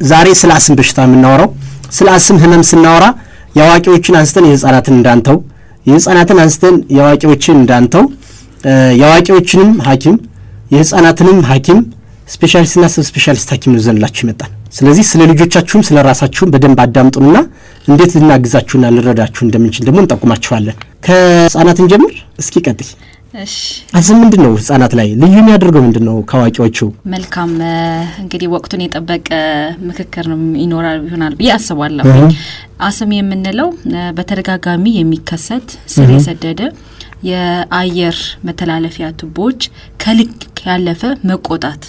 ዛሬ ስለ አስም በሽታ የምናወራው ስለ አስም ህመም ስናወራ ያዋቂዎችን አንስተን የህፃናትን እንዳንተው የህፃናትን አንስተን ያዋቂዎችን እንዳንተው ያዋቂዎችንም ሐኪም የህፃናትንም ሐኪም ስፔሻሊስትና ሰብ ስፔሻሊስት ሐኪም ነው ዘንላችሁ ይመጣል። ስለዚህ ስለ ልጆቻችሁም ስለ ራሳችሁም በደንብ አዳምጡና እንዴት ልናግዛችሁና ልረዳችሁ እንደምንችል ደግሞ እንጠቁማችኋለን። ከህፃናትን ጀምር እስኪ ቀጥይ። እሺ አስም ምንድነው ህፃናት ላይ ልዩ የሚያደርገው ምንድነው ከዋቂዎቹ? መልካም እንግዲህ ወቅቱን የጠበቀ ምክክር ይሆናል ብዬ አስባለሁ። አስም የምንለው በተደጋጋሚ የሚከሰት ስር የሰደደ የአየር መተላለፊያ ቱቦዎች ከልክ ያለፈ መቆጣት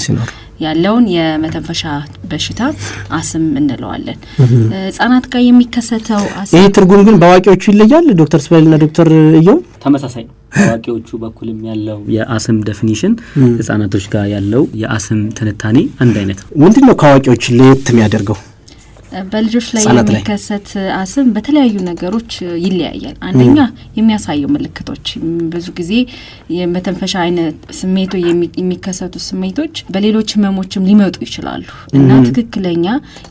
ሲኖር ያለውን የመተንፈሻ በሽታ አስም እንለዋለን። ህፃናት ጋር የሚከሰተው አስም ይሄ ትርጉም ግን በአዋቂዎቹ ይለያል። ዶክተር ስባይልና ዶክተር እየው ተመሳሳይ ነው። በአዋቂዎቹ በኩልም ያለው የአስም ዴፊኒሽን ህፃናቶች ጋር ያለው የአስም ትንታኔ አንድ አይነት ነው። ምንድነው ከአዋቂዎች ለየት የሚያደርገው? በልጆች ላይ የሚከሰት አስም በተለያዩ ነገሮች ይለያያል። አንደኛ የሚያሳየው ምልክቶች ብዙ ጊዜ የመተንፈሻ አይነት ስሜቱ የሚከሰቱ ስሜቶች በሌሎች ህመሞችም ሊመጡ ይችላሉ እና ትክክለኛ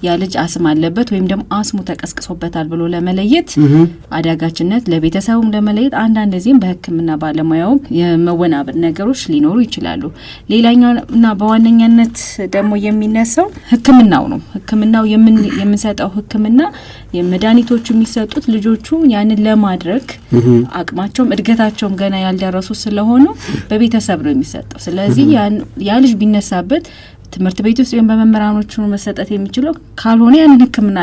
ያ ልጅ አስም አለበት ወይም ደግሞ አስሙ ተቀስቅሶበታል ብሎ ለመለየት አዳጋችነት ለቤተሰቡም ለመለየት አንዳንድ ጊዜም በህክምና ባለሙያው የመወናበድ ነገሮች ሊኖሩ ይችላሉ። ሌላኛውና በዋነኛነት ደግሞ የሚነሳው ህክምናው ነው። ህክምናው የምንሰጠው ህክምና የመድኃኒቶቹ የሚሰጡት ልጆቹ ያንን ለማድረግ አቅማቸውም እድገታቸውም ገና ያልደረሱ ስለሆኑ በቤተሰብ ነው የሚሰጠው። ስለዚህ ያ ልጅ ቢነሳበት ትምህርት ቤት ውስጥ በመመራኖቹ መሰጠት የሚችለው ካልሆነ ያንን ህክምና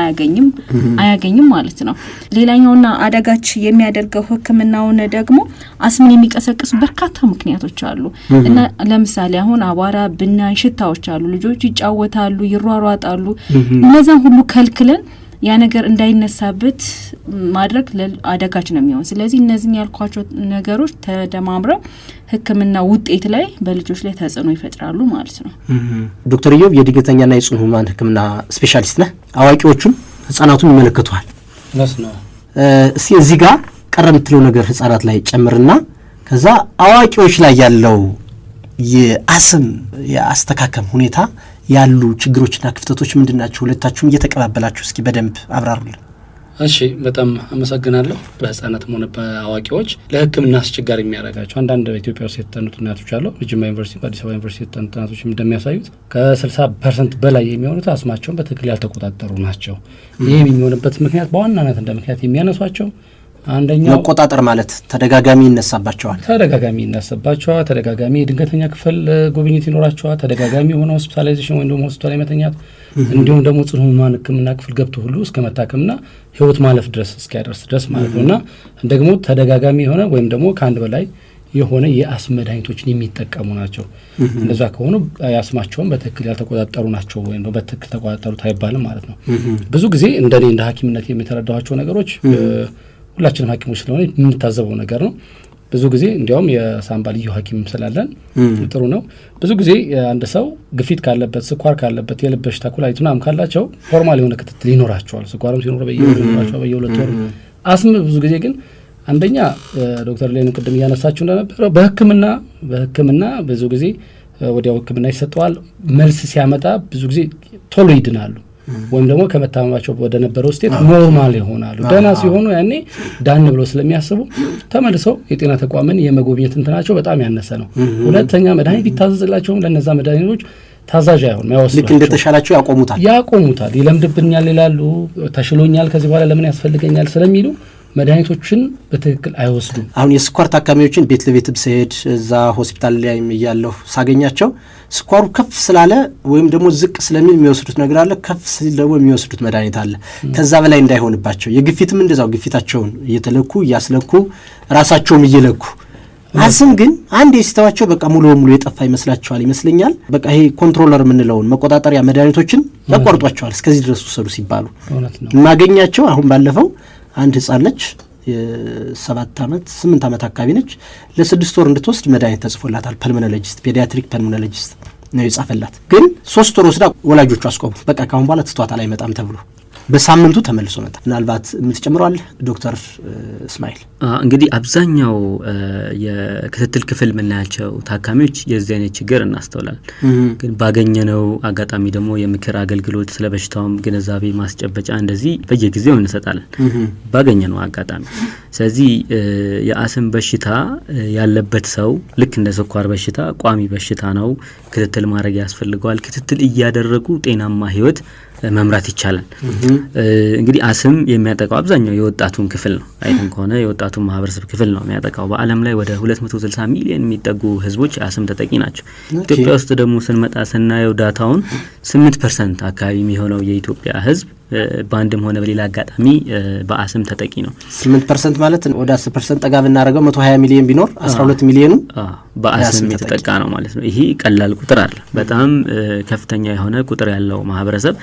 አያገኝም ማለት ነው። ሌላኛውና አዳጋች የሚያደርገው ህክምናውን ደግሞ አስምን የሚቀሰቅሱ በርካታ ምክንያቶች አሉ እና ለምሳሌ አሁን አቧራ፣ ብናኝ፣ ሽታዎች አሉ። ልጆች ይጫወታሉ፣ ይሯሯጣሉ። እነዛን ሁሉ ከልክለን ያ ነገር እንዳይነሳበት ማድረግ አዳጋች ነው የሚሆን። ስለዚህ እነዚህን ያልኳቸው ነገሮች ተደማምረው ህክምና ውጤት ላይ በልጆች ላይ ተጽዕኖ ይፈጥራሉ ማለት ነው። ዶክተር ኢዮብ የድንገተኛና የጽኑ ህሙማን ህክምና ስፔሻሊስት ነህ። አዋቂዎቹም ህፃናቱን ይመለከቷል ነው። እስኪ እዚህ ጋር ቀረ የምትለው ነገር ህፃናት ላይ ጨምርና ከዛ አዋቂዎች ላይ ያለው የአስም የአስተካከም ሁኔታ ያሉ ችግሮችና ክፍተቶች ምንድናቸው? ሁለታችሁም እየተቀባበላችሁ እስኪ በደንብ አብራሩልን። እሺ በጣም አመሰግናለሁ። በህፃናት ሆነ በአዋቂዎች ለህክምና አስቸጋሪ የሚያደርጋቸው አንዳንድ በኢትዮጵያ ውስጥ የተጠኑት ጥናቶች አሉ። በጅማ ዩኒቨርሲቲ በአዲስ አበባ ዩኒቨርሲቲ የተጠኑት ጥናቶች እንደሚያሳዩት ከ60% በላይ የሚሆኑት አስማቸውን በትክክል ያልተቆጣጠሩ ናቸው። ይህም የሚሆንበት ምክንያት በዋናነት እንደ ምክንያት የሚያነሷቸው አንደኛው መቆጣጠር ማለት ተደጋጋሚ ይነሳባቸዋል። ተደጋጋሚ ድንገተኛ ክፍል ጉብኝት ይኖራቸዋል። ተደጋጋሚ ሆነ ሆስፒታላይዜሽን ወይም ደግሞ ሆስፒታል መተኛት እንዲሁም ደግሞ ጽኑ ህሙማን ህክምና ክፍል ገብቶ ሁሉ እስከ መታከምና ህይወት ማለፍ ድረስ እስኪያደርስ ድረስ ማለት ነውና ደግሞ ተደጋጋሚ ሆነ ወይም ደግሞ ከአንድ በላይ የሆነ የአስም መድኃኒቶችን የሚጠቀሙ ናቸው። እንደዛ ከሆኑ ያስማቸውን በትክክል ያልተቆጣጠሩ ናቸው ወይም በትክክል ተቆጣጠሩት አይባልም ማለት ነው። ብዙ ጊዜ እንደኔ እንደ ሐኪምነት የሚተረዳቸው ነገሮች ሁላችንም ሐኪሞች ስለሆነ የምንታዘበው ነገር ነው። ብዙ ጊዜ እንዲያውም የሳምባ ልዩ ሐኪም ስላለን ጥሩ ነው። ብዙ ጊዜ አንድ ሰው ግፊት ካለበት፣ ስኳር ካለበት፣ የልብ በሽታ ኩላሊት ምናምን ካላቸው ፎርማል የሆነ ክትትል ይኖራቸዋል። ስኳርም ሲኖር በየሁለት ወሩ። አስም ብዙ ጊዜ ግን አንደኛ ዶክተር ሌን ቅድም እያነሳችሁ እንደነበረው በህክምና ብዙ ጊዜ ወዲያው ህክምና ይሰጠዋል። መልስ ሲያመጣ ብዙ ጊዜ ቶሎ ይድናሉ ወይም ደግሞ ከመታመማቸው ወደ ነበረው ስቴት ኖርማል ይሆናሉ። ደህና ሲሆኑ ያኔ ዳን ብለው ስለሚያስቡ ተመልሰው የጤና ተቋምን የመጎብኘት እንትናቸው በጣም ያነሰ ነው። ሁለተኛ መድኃኒት ቢታዘዝላቸውም ለነዛ መድኃኒቶች ታዛዥ አይሆንም። ልክ እንደተሻላቸው ያቆሙታል። ይለምድብኛል ይላሉ። ተሽሎኛል ከዚህ በኋላ ለምን ያስፈልገኛል ስለሚሉ መድኃኒቶችን በትክክል አይወስዱም። አሁን የስኳር ታካሚዎችን ቤት ለቤትም ሲሄድ እዛ ሆስፒታል ላይ ያለው ሳገኛቸው ስኳሩ ከፍ ስላለ ወይም ደግሞ ዝቅ ስለሚል የሚወስዱት ነገር አለ፣ ከፍ ሲል ደግሞ የሚወስዱት መድኃኒት አለ። ከዛ በላይ እንዳይሆንባቸው የግፊትም እንደዛው ግፊታቸውን እየተለኩ እያስለኩ ራሳቸውም እየለኩ አስም ግን አንድ የስተዋቸው በቃ ሙሉ በሙሉ የጠፋ ይመስለኛል። በቃ ይሄ ኮንትሮለር የምንለውን መቆጣጠሪያ መድኃኒቶችን ያቋርጧቸዋል። እስከዚህ ድረስ ወሰዱ ሲባሉ ማገኛቸው አሁን ባለፈው አንድ ህፃን ነች የ7 ዓመት 8 ዓመት አካባቢ ነች። ለ6 ወር እንድትወስድ መድኃኒት ተጽፎላታል። ፐልሞኖሎጂስት ፔዲያትሪክ ፐልሞኖሎጂስት ነው የጻፈላት። ግን 3 ወር ወስዳ ወላጆቹ አስቆሙ። በቃ ካሁን በኋላ ትቷታል አይመጣም ተብሎ በሳምንቱ ተመልሶ መጣ። ምናልባት የምትጨምረዋል ዶክተር እስማኤል? እንግዲህ አብዛኛው የክትትል ክፍል የምናያቸው ታካሚዎች የዚህ አይነት ችግር እናስተውላለን። ግን ባገኘነው አጋጣሚ ደግሞ የምክር አገልግሎት ስለ በሽታውም ግንዛቤ ማስጨበጫ እንደዚህ በየጊዜው እንሰጣለን ባገኘነው አጋጣሚ። ስለዚህ የአስም በሽታ ያለበት ሰው ልክ እንደ ስኳር በሽታ ቋሚ በሽታ ነው፣ ክትትል ማድረግ ያስፈልገዋል። ክትትል እያደረጉ ጤናማ ህይወት መምራት ይቻላል። እንግዲህ አስም የሚያጠቃው አብዛኛው የወጣቱን ክፍል ነው። አይተን ከሆነ የወጣቱን ማህበረሰብ ክፍል ነው የሚያጠቃው። በዓለም ላይ ወደ 260 ሚሊዮን የሚጠጉ ህዝቦች አስም ተጠቂ ናቸው። ኢትዮጵያ ውስጥ ደግሞ ስንመጣ ስናየው ዳታውን 8% አካባቢ የሚሆነው የኢትዮጵያ ህዝብ በአንድም ሆነ በሌላ አጋጣሚ በአስም ተጠቂ ነው። 8% ማለት ወደ 10% ጠጋ ብናደርገው 120 ሚሊዮን ቢኖር 12 ሚሊዮኑ በአስም የተጠቃ ነው ማለት ነው። ይሄ ቀላል ቁጥር አለ። በጣም ከፍተኛ የሆነ ቁጥር ያለው ማህበረሰብ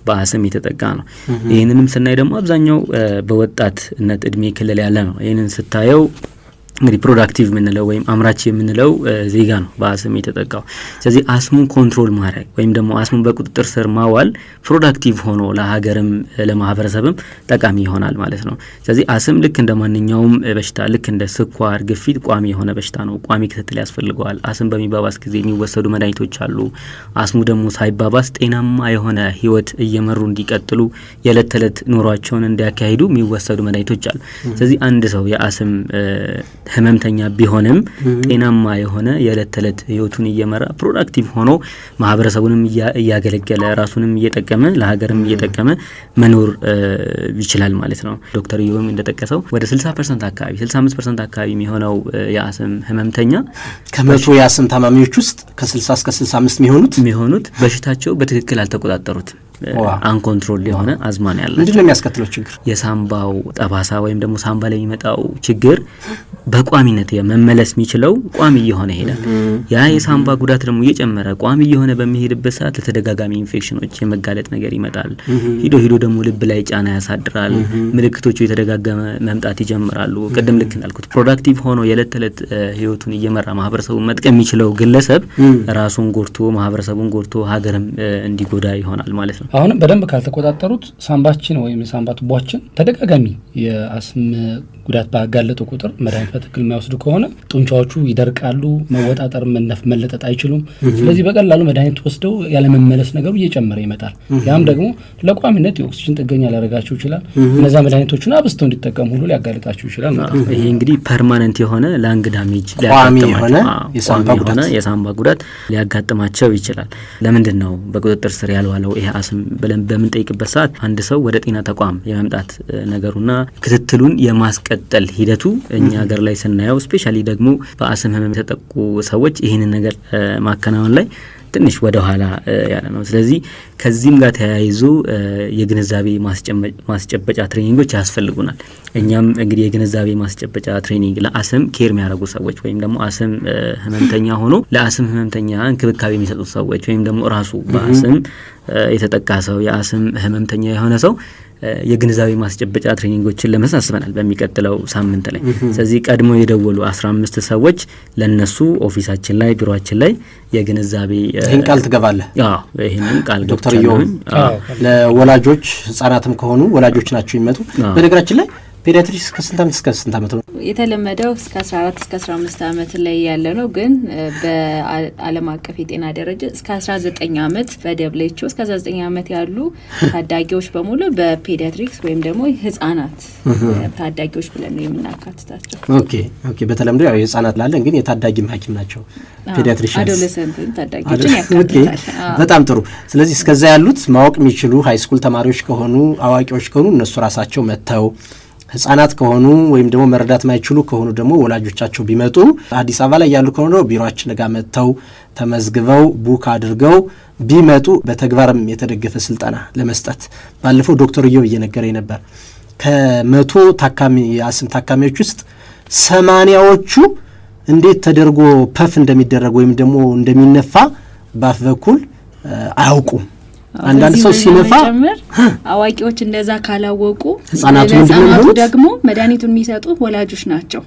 በአስም የተጠቃ ነው። ይህንንም ስናይ ደግሞ አብዛኛው በወጣትነት እድሜ ክልል ያለ ነው። ይህንን ስታየው እንግዲህ ፕሮዳክቲቭ የምንለው ወይም አምራች የምንለው ዜጋ ነው በአስም የተጠቃው። ስለዚህ አስሙን ኮንትሮል ማድረግ ወይም ደግሞ አስሙን በቁጥጥር ስር ማዋል ፕሮዳክቲቭ ሆኖ ለሀገርም ለማህበረሰብም ጠቃሚ ይሆናል ማለት ነው። ስለዚህ አስም ልክ እንደ ማንኛውም በሽታ ልክ እንደ ስኳር፣ ግፊት ቋሚ የሆነ በሽታ ነው። ቋሚ ክትትል ያስፈልገዋል። አስም በሚባባስ ጊዜ የሚወሰዱ መድኃኒቶች አሉ። አስሙ ደግሞ ሳይባባስ ጤናማ የሆነ ህይወት እየመሩ እንዲቀጥሉ የዕለት ተዕለት ኑሯቸውን እንዲያካሂዱ የሚወሰዱ መድኃኒቶች አሉ። ስለዚህ አንድ ሰው የአስም ህመምተኛ ቢሆንም ጤናማ የሆነ የዕለት ተዕለት ህይወቱን እየመራ ፕሮዳክቲቭ ሆኖ ማህበረሰቡንም እያገለገለ ራሱንም እየጠቀመ ለሀገርም እየጠቀመ መኖር ይችላል ማለት ነው። ዶክተር ዮም እንደጠቀሰው ወደ 60% አካባቢ 65% አካባቢ የሚሆነው የአስም ህመምተኛ ከመቶ የአስም ታማሚዎች ውስጥ ከ60 እስከ 65 የሚሆኑት በሽታቸው በትክክል አልተቆጣጠሩትም። አንኮንትሮል የሆነ አዝማን ያለ ምንድን ነው የሚያስከትለው ችግር? የሳምባው ጠባሳ ወይም ደግሞ ሳምባ ላይ የሚመጣው ችግር በቋሚነት መመለስ የሚችለው ቋሚ የሆነ ይሄዳል። ያ የሳምባ ጉዳት ደግሞ እየጨመረ ቋሚ የሆነ በሚሄድበት ሰዓት ለተደጋጋሚ ኢንፌክሽኖች የመጋለጥ ነገር ይመጣል። ሂዶ ደግሞ ልብ ላይ ጫና ያሳድራል። ምልክቶቹ የተደጋገመ መምጣት ይጀምራሉ። ቅድም ልክ እንዳልኩት ፕሮዳክቲቭ ሆኖ የዕለት ተዕለት ህይወቱን እየመራ ማህበረሰቡን መጥቀም የሚችለው ግለሰብ ራሱን ጎድቶ ማህበረሰቡን ጎድቶ ሀገርም እንዲጎዳ ይሆናል ማለት ነው። አሁንም በደንብ ካልተቆጣጠሩት ሳምባችን ወይም የሳምባ ቱቦአችን ተደጋጋሚ የአስም ጉዳት ባጋለጡ ቁጥር መድኃኒት በትክክል የማይወስዱ ከሆነ ጡንቻዎቹ ይደርቃሉ፣ መወጣጠር መለጠጥ አይችሉም። ስለዚህ በቀላሉ መድኃኒት ወስደው ያለመመለስ ነገሩ እየጨመረ ይመጣል። ያም ደግሞ ለቋሚነት የኦክሲጅን ጥገኛ ሊያደርጋቸው ይችላል። እነዛ መድኃኒቶችን አብዝተው እንዲጠቀሙ ሁሉ ሊያጋልጣቸው ይችላል ማለት ነው። ይሄ እንግዲህ ፐርማነንት የሆነ ላንግ ዳሜጅ ቋሚ የሆነ የሳምባ ጉዳት ሊያጋጥማቸው ይችላል። ለምንድን ነው በቁጥጥር ስር ያልዋለው ይሄ አስም ብለን በምንጠይቅበት ሰዓት አንድ ሰው ወደ ጤና ተቋም የመምጣት ነገሩና ክትትሉን የማስቀጠል ሂደቱ እኛ ሀገር ላይ ስናየው ስፔሻሊ ደግሞ በአስም ህመም የተጠቁ ሰዎች ይህንን ነገር ማከናወን ላይ ትንሽ ወደ ኋላ ያለ ነው። ስለዚህ ከዚህም ጋር ተያይዞ የግንዛቤ ማስጨበጫ ትሬኒንጎች ያስፈልጉናል። እኛም እንግዲህ የግንዛቤ ማስጨበጫ ትሬኒንግ ለአስም ኬር የሚያደርጉ ሰዎች ወይም ደግሞ አስም ህመምተኛ ሆኖ ለአስም ህመምተኛ እንክብካቤ የሚሰጡት ሰዎች ወይም ደግሞ ራሱ በአስም የተጠቃ ሰው የአስም ህመምተኛ የሆነ ሰው የግንዛቤ ማስጨበጫ ትሬኒንጎችን ለመሳሰበናል በሚቀጥለው ሳምንት ላይ። ስለዚህ ቀድሞ የደወሉ 15 ሰዎች ለነሱ ኦፊሳችን ላይ ቢሮአችን ላይ የግንዛቤ ይሄን ቃል ትገባለህ? ይሄንን ቃል ዶክተር ዮም ለወላጆች ህጻናትም ከሆኑ ወላጆች ናቸው የሚመጡ። በነገራችን ላይ ፔዲያትሪክስ ከስንት ዓመት እስከ ስንት ዓመት ነው የተለመደው? እስከ 14 እስከ 15 ዓመት ላይ ያለ ነው። ግን በዓለም አቀፍ የጤና ደረጃ እስከ 19 ዓመት በደብሊውኤችኦ እስከ 19 ዓመት ያሉ ታዳጊዎች በሙሉ በፔዲያትሪክስ ወይም ደግሞ ህጻናት ታዳጊዎች ብለን ነው የምናካትታቸው። ኦኬ በተለምዶ ያው የህጻናት ላለን ግን የታዳጊም ሐኪም ናቸው ፔዲያትሪሽንስ። አዶሌሰንት ታዳጊዎችን ያካትታል። በጣም ጥሩ። ስለዚህ እስከዛ ያሉት ማወቅ የሚችሉ ሃይስኩል ተማሪዎች ከሆኑ አዋቂዎች ከሆኑ እነሱ ራሳቸው መተው ህጻናት ከሆኑ ወይም ደግሞ መረዳት ማይችሉ ከሆኑ ደግሞ ወላጆቻቸው ቢመጡ አዲስ አበባ ላይ ያሉ ከሆነ ቢሮአችን ጋር መተው ተመዝግበው ቡክ አድርገው ቢመጡ በተግባርም የተደገፈ ስልጠና ለመስጠት ባለፈው ዶክተር ዮ እየነገረኝ ነበር። ከመቶ የአስም ታካሚዎች ውስጥ 80ዎቹ እንዴት ተደርጎ ፐፍ እንደሚደረግ ወይም ደግሞ እንደሚነፋ ባፍ በኩል አያውቁም። አንዳንድ ሰው ሲነፋ አዋቂዎች እንደዛ ካላወቁ ህፃናቱ ደግሞ መድኃኒቱን የሚሰጡ ወላጆች ናቸው።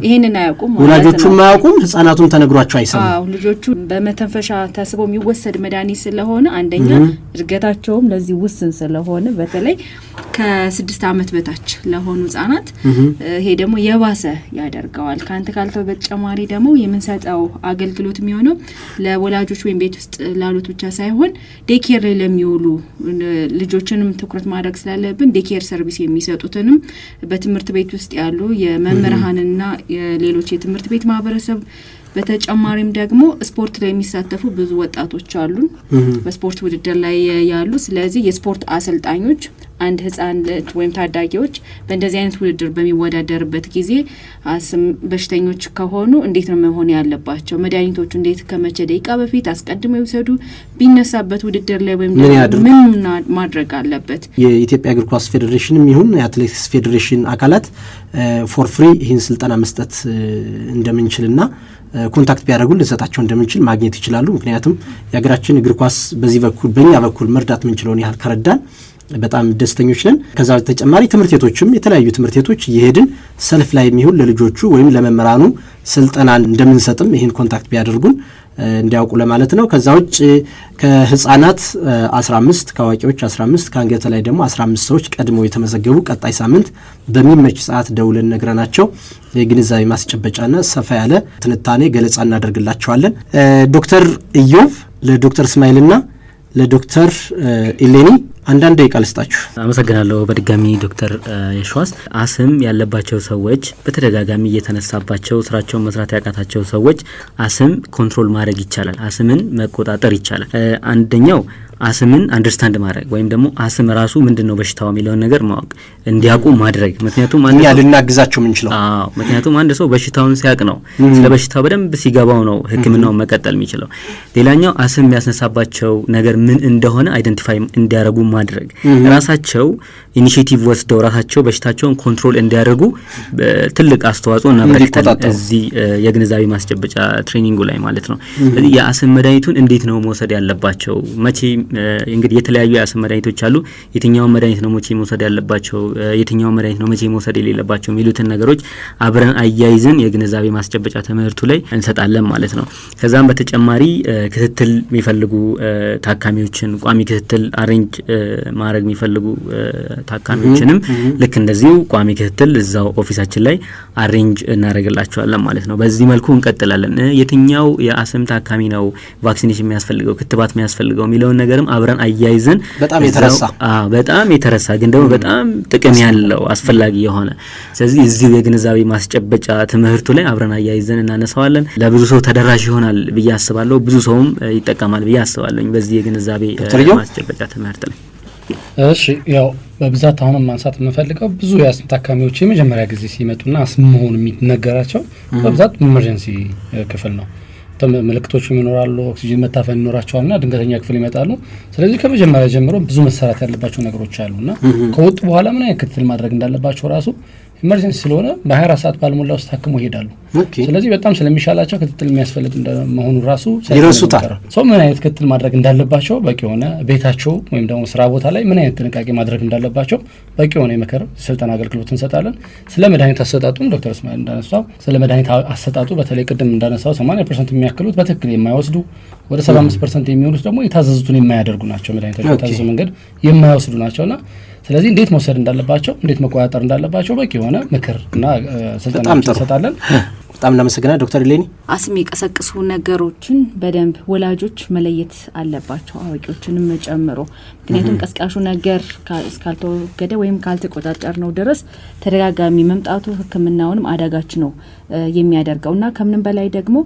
ይሄንን አያውቁም ማለት ነው። ወላጆቹም አያውቁም፣ ህፃናቱም ተነግሯቸው አይሰሙም። አዎ ልጆቹ በመተንፈሻ ተስቦ የሚወሰድ መድኃኒት ስለሆነ አንደኛ እድገታቸውም ለዚህ ውስን ስለሆነ በተለይ ከ6 ዓመት በታች ለሆኑ ህጻናት ይሄ ደግሞ የባሰ ያደርገዋል። ካንተ ካልተው በተጨማሪ ደግሞ የምንሰጠው አገልግሎት የሚሆነው ለወላጆች ወይም ቤት ውስጥ ላሉት ብቻ ሳይሆን ዴኬር ላይ ለሚውሉ ልጆችንም ትኩረት ማድረግ ስላለብን ዴኬር ሰርቪስ የሚሰጡትንም በትምህርት ቤት ውስጥ ያሉ የመምህራንና የሌሎች የትምህርት ቤት ማህበረሰብ በተጨማሪም ደግሞ ስፖርት ላይ የሚሳተፉ ብዙ ወጣቶች አሉን በስፖርት ውድድር ላይ ያሉ። ስለዚህ የስፖርት አሰልጣኞች አንድ ህፃን ልጅ ወይም ታዳጊዎች በእንደዚህ አይነት ውድድር በሚወዳደርበት ጊዜ አስም በሽተኞች ከሆኑ እንዴት ነው መሆን ያለባቸው፣ መድኃኒቶቹ እንዴት ከመቼ ደቂቃ በፊት አስቀድመው ይወሰዱ፣ ቢነሳበት ውድድር ላይ ወይም ምን ማድረግ አለበት። የኢትዮጵያ እግር ኳስ ፌዴሬሽንም ይሁን የአትሌቲክስ ፌዴሬሽን አካላት ፎር ፍሪ ይህን ስልጠና መስጠት እንደምንችልና ኮንታክት ቢያደርጉን ልንሰጣቸው እንደምንችል ማግኘት ይችላሉ። ምክንያቱም የሀገራችን እግር ኳስ በዚህ በኩል በእኛ በኩል መርዳት ምንችለውን ያህል ከረዳን በጣም ደስተኞች ነን። ከዛ በተጨማሪ ትምህርት ቤቶችም የተለያዩ ትምህርት ቤቶች እየሄድን ሰልፍ ላይ የሚሆን ለልጆቹ ወይም ለመምህራኑ ስልጠና እንደምንሰጥም ይህን ኮንታክት ቢያደርጉን እንዲያውቁ ለማለት ነው። ከዛ ውጭ ከህፃናት 15 ከአዋቂዎች 15 ከአንገተ ላይ ደግሞ 15 ሰዎች ቀድመው የተመዘገቡ ቀጣይ ሳምንት በሚመች ሰዓት ደውለን ነግረናቸው የግንዛቤ ማስጨበጫና ሰፋ ያለ ትንታኔ ገለጻ እናደርግላቸዋለን። ዶክተር ኢዮብ ለዶክተር እስማኤልና ለዶክተር ኢሌኒ አንዳንድ ደቂቃ ልስጣችሁ። አመሰግናለሁ። በድጋሚ ዶክተር የሸዋስ አስም ያለባቸው ሰዎች በተደጋጋሚ እየተነሳባቸው ስራቸውን መስራት ያቃታቸው ሰዎች አስም ኮንትሮል ማድረግ ይቻላል፣ አስምን መቆጣጠር ይቻላል። አንደኛው አስምን አንደርስታንድ ማድረግ ወይም ደግሞ አስም ራሱ ምንድነው በሽታው የሚለውን ነገር ማወቅ እንዲያውቁ ማድረግ። ምክንያቱም አንድ ሰው ልናግዛቸው ምንችለው ምክንያቱም አንድ ሰው በሽታውን ሲያቅ ነው ስለ በሽታው በደንብ ሲገባው ነው ህክምናውን መቀጠል የሚችለው። ሌላኛው አስም የሚያስነሳባቸው ነገር ምን እንደሆነ አይደንቲፋይ እንዲያደርጉ ማድረግ፣ ራሳቸው ኢኒሺዬቲቭ ወስደው ራሳቸው በሽታቸውን ኮንትሮል እንዲያደርጉ ትልቅ አስተዋጽኦ እናበረክታለን እዚህ የግንዛቤ ማስጨበጫ ትሬኒንጉ ላይ ማለት ነው። ስለዚህ የአስም መድኃኒቱን እንዴት ነው መውሰድ ያለባቸው፣ መቼ እንግዲህ የተለያዩ የአስም መድኃኒቶች አሉ፣ የትኛው መድኃኒት ነው መቼ መውሰድ ያለባቸው፣ የትኛው መድኃኒት ነው መቼ መውሰድ የሌለባቸው የሚሉትን ነገሮች አብረን አያይዘን የግንዛቤ ማስጨበጫ ትምህርቱ ላይ እንሰጣለን ማለት ነው። ከዛም በተጨማሪ ክትትል የሚፈልጉ ታካሚዎችን ቋሚ ክትትል አሬንጅ ማድረግ የሚፈልጉ ታካሚዎችንም ልክ እንደዚሁ ቋሚ ክትትል እዛው ኦፊሳችን ላይ አሬንጅ እናደርግላቸዋለን ማለት ነው። በዚህ መልኩ እንቀጥላለን። የትኛው የአስም ታካሚ ነው ቫክሲኔሽን የሚያስፈልገው ክትባት የሚያስፈልገው የሚለውን ነገርም አብረን አያይዘን በጣም የተረሳ ግን ደግሞ በጣም ጥቅም ያለው አስፈላጊ የሆነ ስለዚህ እዚህ የግንዛቤ ማስጨበጫ ትምህርቱ ላይ አብረን አያይዘን እናነሳዋለን። ለብዙ ሰው ተደራሽ ይሆናል ብዬ አስባለሁ፣ ብዙ ሰውም ይጠቀማል ብዬ አስባለሁ በዚህ የግንዛቤ ማስጨበጫ ትምህርት ላይ። እሺ ያው በብዛት አሁን ማንሳት የምፈልገው ብዙ የአስም ታካሚዎች የመጀመሪያ ጊዜ ሲመጡና አስም መሆኑ የሚነገራቸው በብዛት ኢመርጀንሲ ክፍል ነው። ምልክቶች ይኖራሉ፣ ኦክሲጅን መታፈን ይኖራቸዋልና ድንገተኛ ክፍል ይመጣሉ። ስለዚህ ከመጀመሪያ ጀምሮ ብዙ መሰራት ያለባቸው ነገሮች አሉና ከወጡ በኋላ ምን አይነት ክትትል ማድረግ እንዳለባቸው ራሱ ኢመርጀንሲ ስለሆነ በ24 ሰዓት ባልሞላ ውስጥ ታክመው ይሄዳሉ። ስለዚህ በጣም ስለሚሻላቸው ክትትል የሚያስፈልግ እንደመሆኑ ራሱ ይረሱታል። ሰው ምን አይነት ክትትል ማድረግ እንዳለባቸው በቂ የሆነ ቤታቸው ወይም ደግሞ ስራ ቦታ ላይ ምን አይነት ጥንቃቄ ማድረግ እንዳለባቸው በቂ የሆነ የምክር ስልጠና አገልግሎት እንሰጣለን። ስለ መድኃኒት አሰጣጡም ዶክተር እስማኤል እንዳነሳው ስለ መድኃኒት አሰጣጡ በተለይ ቅድም እንዳነሳው 80% የሚያክሉት በትክክል የማይወስዱ ወደ 75% የሚሆኑት ደግሞ የታዘዙትን የማያደርጉ ናቸው። መድኃኒቶች በታዘዙ መንገድ የማይወስዱ ናቸውና ስለዚህ እንዴት መውሰድ እንዳለባቸው እንዴት መቆጣጠር እንዳለባቸው በቂ የሆነ ምክርና ስልጠና እንሰጣለን። በጣም እናመሰግናለን ዶክተር ኢሌኒ። አስም የቀሰቀሱ ነገሮችን በደንብ ወላጆች መለየት አለባቸው፣ አዋቂዎችንም ጨምሮ። ምክንያቱም ቀስቃሹ ነገር እስካልተወገደ ወይም ካልተቆጣጠር ነው ድረስ ተደጋጋሚ መምጣቱ ሕክምናውንም አዳጋች ነው የሚያደርገውና ከምንም በላይ ደግሞ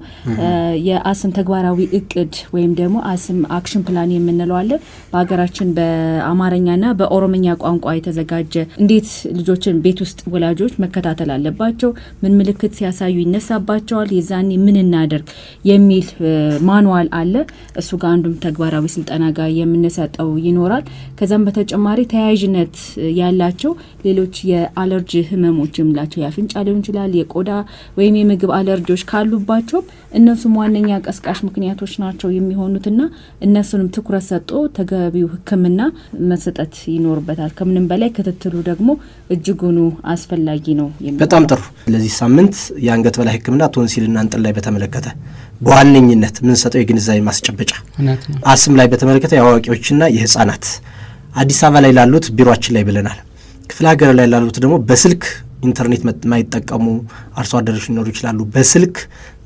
የአስም ተግባራዊ እቅድ ወይም ደግሞ አስም አክሽን ፕላን የምንለው አለ። በሀገራችን በአማርኛና በኦሮምኛ ቋንቋ የተዘጋጀ እንዴት ልጆችን ቤት ውስጥ ወላጆች መከታተል አለባቸው፣ ምን ምልክት ሲያሳዩ ይነሳባቸዋል፣ የዛኔ ምን እናደርግ የሚል ማኑዋል አለ። እሱ ጋር አንዱም ተግባራዊ ስልጠና ጋር የምንሰጠው ይኖራል። ከዛም በተጨማሪ ተያያዥነት ያላቸው ሌሎች የአለርጂ ህመሞች የምላቸው የአፍንጫ ሊሆን ይችላል፣ የቆዳ ወይም የምግብ አለርጂዎች ካሉባቸው እነሱም ዋነኛ ቀስቃሽ ምክንያቶች ናቸው የሚሆኑትና እነሱንም ትኩረት ሰጥቶ ተገቢው ሕክምና መሰጠት ይኖርበታል። ከምንም በላይ ክትትሉ ደግሞ እጅጉኑ አስፈላጊ ነው። በጣም ጥሩ። ለዚህ ሳምንት የአንገት በላይ ሕክምና ቶንሲልና አንጥል ላይ በተመለከተ በዋነኝነት ምን ሰጠው የግንዛቤ ማስጨበጫ አስም ላይ በተመለከተ የአዋቂዎችና የህፃናት አዲስ አበባ ላይ ላሉት ቢሮአችን ላይ ብለናል። ክፍለ ሀገር ላይ ላሉት ደግሞ በስልክ ኢንተርኔት ማይጠቀሙ አርሶ አደሮች ሊኖሩ ይችላሉ። በስልክ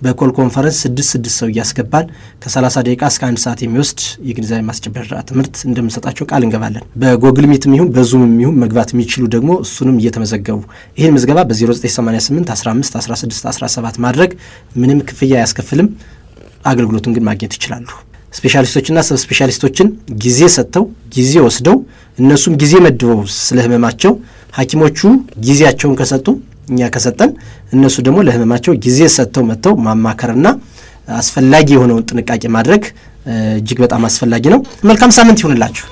በኮል ኮንፈረንስ 6 ሰው እያስገባን ከ30 ደቂቃ እስከ 1 ሰዓት የሚወስድ የግንዛቤ ማስጨበጫ ትምህርት እንደምንሰጣቸው ቃል እንገባለን። በጎግል ሚትም ይሁን በዙምም ይሁን መግባት የሚችሉ ደግሞ እሱንም እየተመዘገቡ ይህን ምዝገባ በ0988 15 16 17 ማድረግ ምንም ክፍያ አያስከፍልም። አገልግሎቱን ግን ማግኘት ይችላሉ። ስፔሻሊስቶችና ሰብ ስፔሻሊስቶችን ጊዜ ሰጥተው ጊዜ ወስደው እነሱም ጊዜ መድበው ስለህመማቸው ሐኪሞቹ ጊዜያቸውን ከሰጡ እኛ ከሰጠን እነሱ ደግሞ ለህመማቸው ጊዜ ሰጥተው መጥተው ማማከርና አስፈላጊ የሆነውን ጥንቃቄ ማድረግ እጅግ በጣም አስፈላጊ ነው። መልካም ሳምንት ይሁንላችሁ።